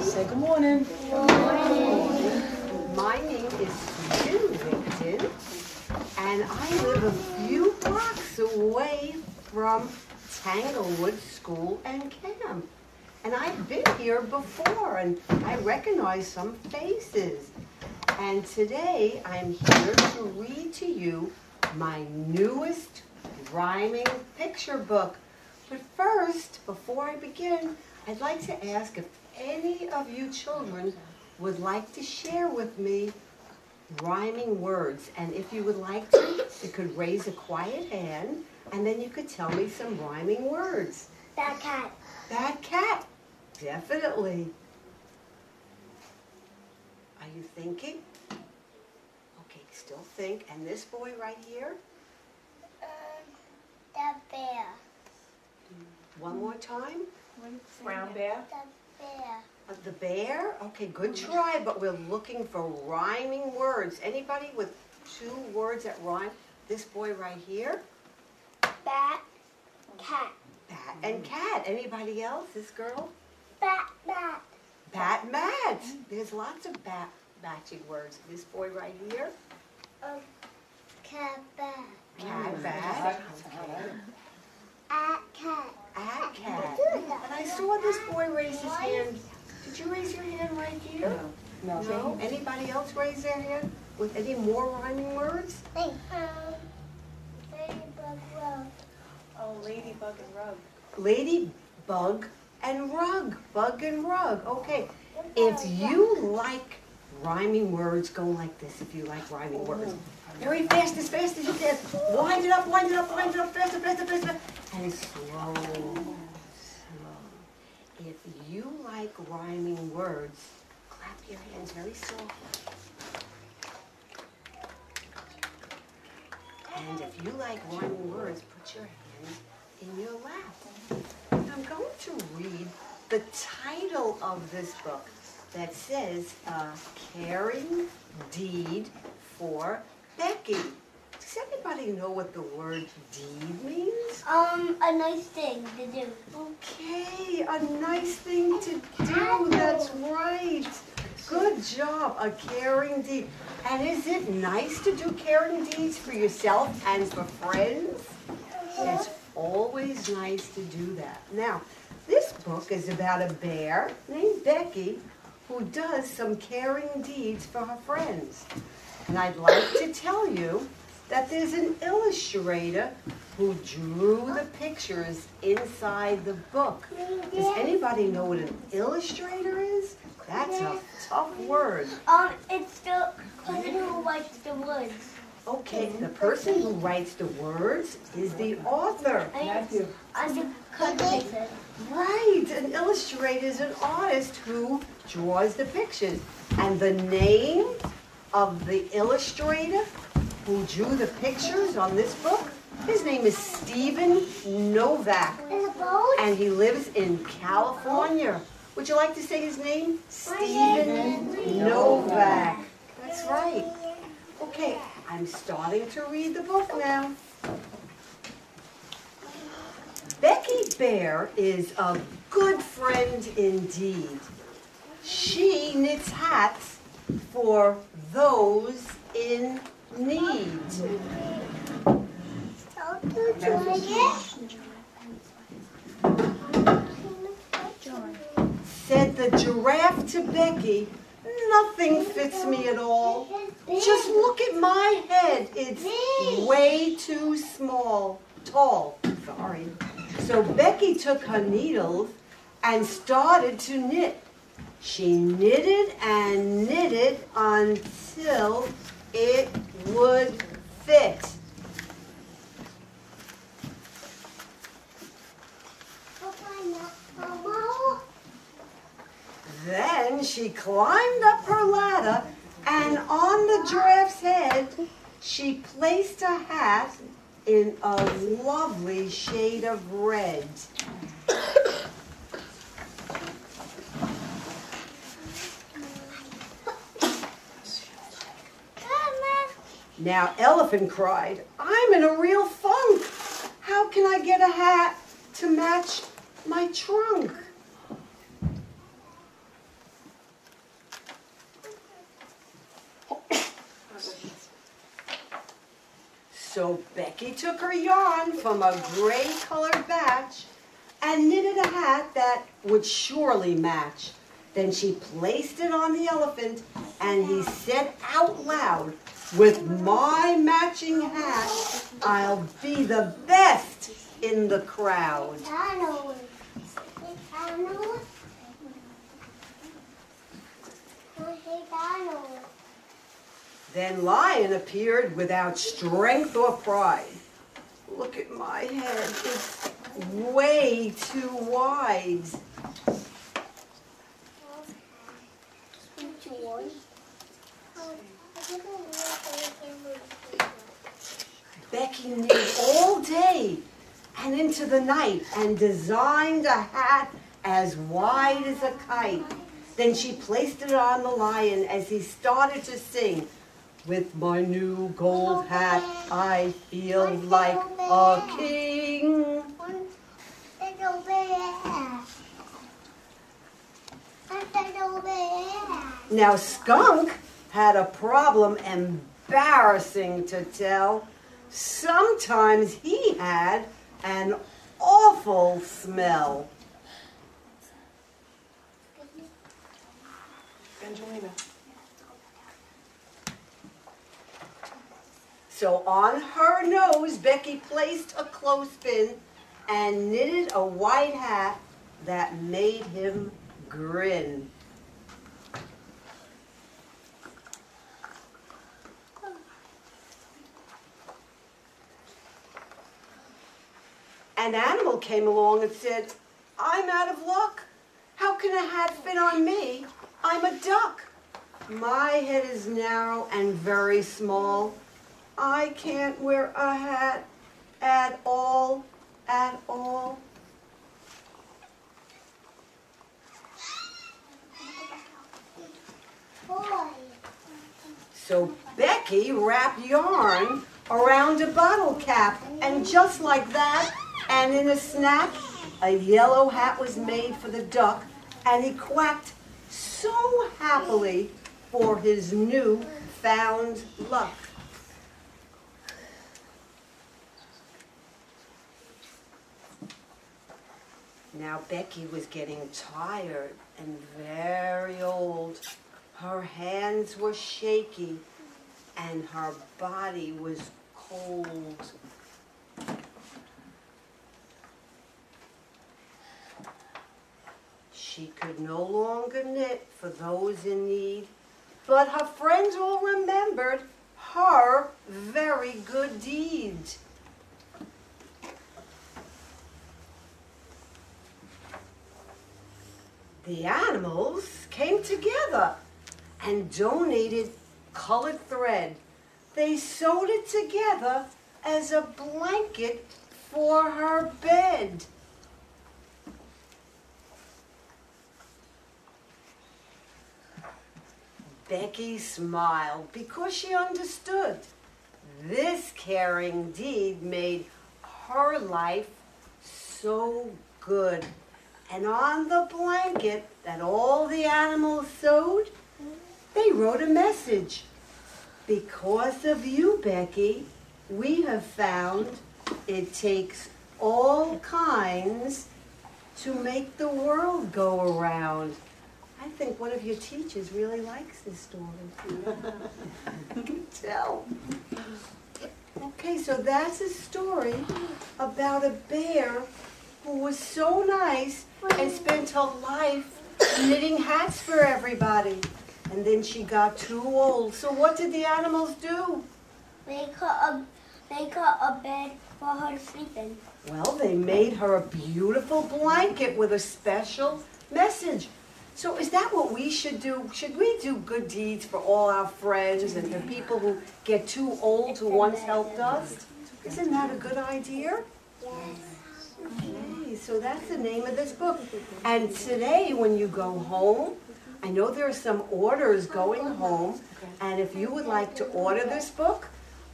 Say good morning. Good morning. My name is Susan Wigden, and I live a few blocks away from Tanglewood School and Camp. And I've been here before, and I recognize some faces. And today I'm here to read to you my newest rhyming picture book. But first, before I begin, I'd like to ask if any of you children would like to share with me rhyming words. And if you would like to, you could raise a quiet hand, and then you could tell me some rhyming words. Bad cat. Bad cat. Definitely. Are you thinking? Okay, still think. And this boy right here? The bear. One more time. Brown bear. The bear. The bear? Okay, good try, but we're looking for rhyming words. Anybody with two words that rhyme? This boy right here? Bat. Cat. Bat and cat. Anybody else? This girl? Bat. Bat. Bat mat. There's lots of bat matching words. This boy right here? Cat. Bat. Cat bat. At cat. At cat. And I saw this boy raise his hand. Did you raise your hand right here? No. No? Anybody else raise their hand with any more rhyming words? Ladybug rug. Oh, ladybug and rug. Ladybug and rug. Bug and rug. Okay. If you like rhyming words, go like this if you like rhyming words. Very fast as you can. Wind it up, wind it up, wind it up, faster, faster, faster. And slow, slow. If you like rhyming words, clap your hands very softly. And if you like rhyming words, put your hands in your lap. I'm going to read the title of this book that says, Caring Deed for Becky. Does anybody know what the word deed means? A nice thing to do. Okay, a nice thing to do. That's right. Good job, a caring deed. And is it nice to do caring deeds for yourself and for friends? It's always nice to do that. Now, this book is about a bear named Becky who does some caring deeds for her friends. And I'd like to tell you that there's an illustrator who drew the pictures inside the book. Does anybody know what an illustrator is? That's a tough word. It's the person who writes the words. Okay, the person who writes the words is the author. Matthew. Right, an illustrator is an artist who draws the pictures. And the name of the illustrator who drew the pictures on this book, his name is Stephen Novak. And he lives in California. Would you like to say his name? Stephen Novak. That's right. Okay, I'm starting to read the book now. Becky Bear is a good friend indeed. She knits hats for those in need. Said the giraffe to Becky, nothing fits me at all. Just look at my head. It's way too tall. Sorry. So Becky took her needles and started to knit. She knitted and knitted until it would fit. Then she climbed up her ladder, and on the giraffe's head, she placed a hat in a lovely shade of red. Now Elephant cried, I'm in a real funk. How can I get a hat to match my trunk? Becky took her yarn from a gray-colored batch and knitted a hat that would surely match. Then she placed it on the elephant, and he said out loud, "With my matching hat, I'll be the best in the crowd." Then Lion appeared without strength or pride. "Look at my head, it's way too wide." Becky knitted all day and into the night and designed a hat as wide as a kite. Then she placed it on the lion as he started to sing, "With my new gold hat, I feel like a king." Now Skunk had a problem embarrassing to tell. Sometimes he had an awful smell. Angelina. So on her nose, Becky placed a clothespin and knitted a white hat that made him grin. An animal came along and said, "I'm out of luck. How can a hat fit on me? I'm a duck. My head is narrow and very small. I can't wear a hat at all, at all." So Becky wrapped yarn around a bottle cap, and just like that, and in a snap, a yellow hat was made for the duck, and he quacked so happily for his new found luck. Now Becky was getting tired and very old. Her hands were shaky and her body was cold. She could no longer knit for those in need, but her friends all remembered her very good deeds. The animals came together and donated colored thread. They sewed it together as a blanket for her bed. Becky smiled because she understood. This caring deed made her life so good. And on the blanket that all the animals sewed, they wrote a message. "Because of you, Becky, we have found it takes all kinds to make the world go around." I think one of your teachers really likes this story. You can tell. Okay, so that's a story about a bear who was so nice and spent her life knitting hats for everybody. And then she got too old. So what did the animals do? Make her a bed for her to sleep in. Well, they made her a beautiful blanket with a special message. So is that what we should do? Should we do good deeds for all our friends and the people who get too old who once helped us? Isn't that a good idea? Yes. Okay, so that's the name of this book. And today when you go home, I know there are some orders going home, and if you would like to order this book,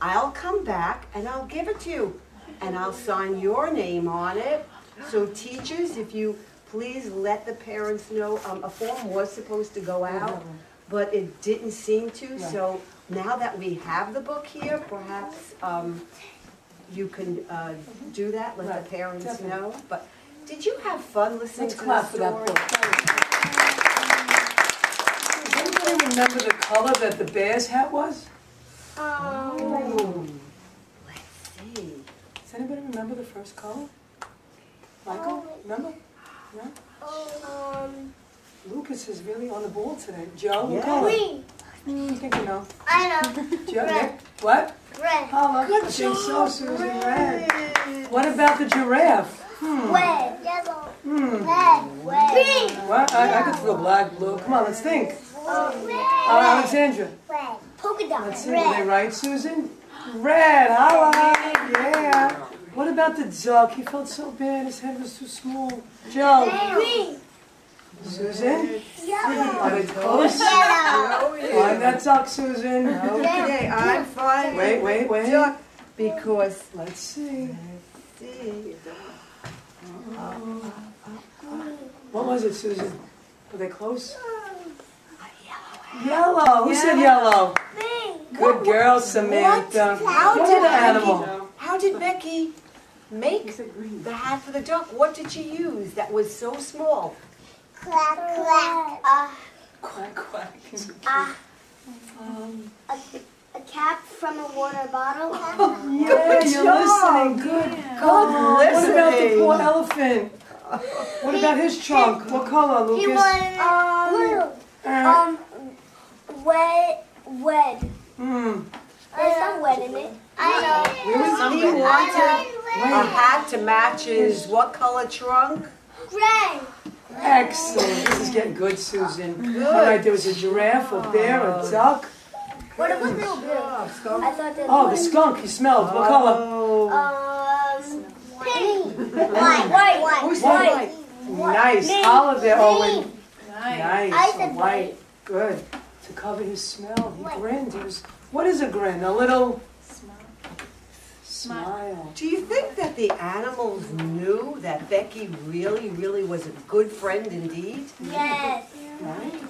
I'll come back and I'll give it to you. And I'll sign your name on it. So teachers, if you please let the parents know, a form was supposed to go out, but it didn't seem to. So now that we have the book here, perhaps you can do that, let Right, the parents definitely. know. But did you have fun listening Let's to clap the for that story? book. Does anybody remember the color that the bear's hat was? Oh, let's see. Does anybody remember the first color? Michael, remember? No? Lucas is really on the ball today. Joe, what Yeah. color? Green. I think you know. I know. Joe, Red. Nick, what? Red. Holla. I think so, Susan. Red. What about the giraffe? Red. Yellow. Hmm. Red. Green. What? I could throw black, blue. Come on, let's think. Red. Alexandra. Red. Polka dot. Let's see. Were they right, Susan? Red. Holla. Yeah. What about the duck? He felt so bad. His head was too small. Joe. Green. Susan. Yellow. Are they close? Yellow. Find that duck, Susan. Okay, I'm fine. Wait. Duck, because Let's see. see. What was it, Susan? Were they close? Yellow. Who said yellow? Green. Good girl, Samantha. How What did animal? How did Becky make the hat for the duck? What did she use that was so small? Quack, quack. Quack, quack. A cap from a water bottle. Yeah, you're listening. Good. What about the poor elephant? What about his trunk? What color, He Lucas? wanted wed. There's some wed in it. I know. He wanted a hat to match his what color trunk? Gray. Excellent. This is getting good, Susan. All right, there was a giraffe, a bear, a duck. What about little bit? I thought that. Oh, the skunk. He smelled. What color? Pink. White. Who said white? Nice. Holiday, Owen. I Nice. said White. Good. To cover his smell, he grinned. He was, what is a grin? A little smile. Do you think that the animals knew that Becky really was a good friend indeed? Yes. Right?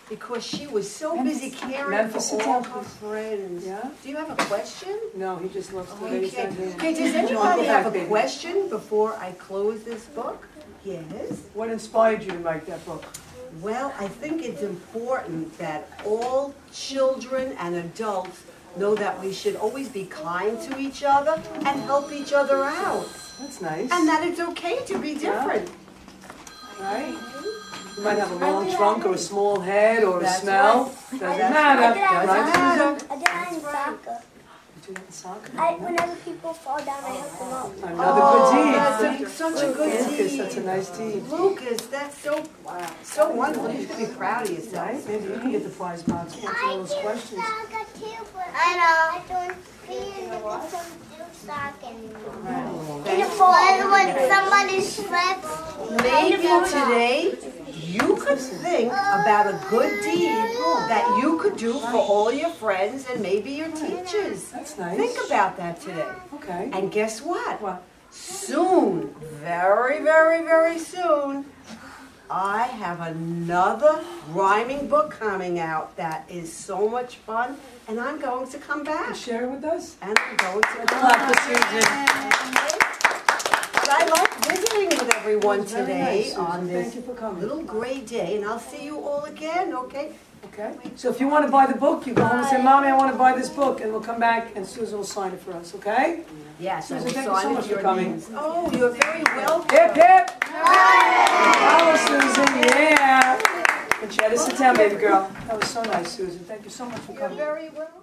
Because she was so busy caring Memphis, for sit all down, her please. friends. Yeah? Do you have a question? No, he just loves to raise that hand. Okay, does John, anybody go have back, a baby. question before I close this book? Yes. What inspired you to write that book? Well, I think it's important that all children and adults know that we should always be kind to each other and help each other out. That's nice. And that it's okay to be different. Right? You might have a long trunk or a small head or a That's smell. right. Doesn't That's matter. right. Right, Susan? I did that in soccer. You do that in soccer? Whenever people fall down, I help them up. Another good deed. That's such a good Lucas, deed. that's a nice deed. Lucas, that's so wonderful. You should be proud of yourself. Right? Maybe you can get the prize box. Answer all those questions. I know. I don't do soccer anymore. In the fall, when somebody slips. Maybe today you could think about a good deed that you could do for all your friends and maybe your teachers. That's nice. Think about that today. Okay. And guess what? What? Soon, very soon, I have another rhyming book coming out that is so much fun, and I'm going to come back. Share it with us. And I'm going to come Clap for back. Susan. But I like visiting with everyone Very today nice, Susan. on this Thank you for coming. little gray day, and I'll see you all again, okay? Okay? So if you want to buy the book, you go home and say, Mommy, I want to buy this book, and we'll come back and Susan will sign it for us, okay? Yes, I Susan, will thank you so sign much it for your coming. names. Oh, you're very welcome. Hip, hip! Bravo, Susan, yeah! And try to sit down, baby girl. That was so nice, Susan. Thank you so much for You're coming. very welcome.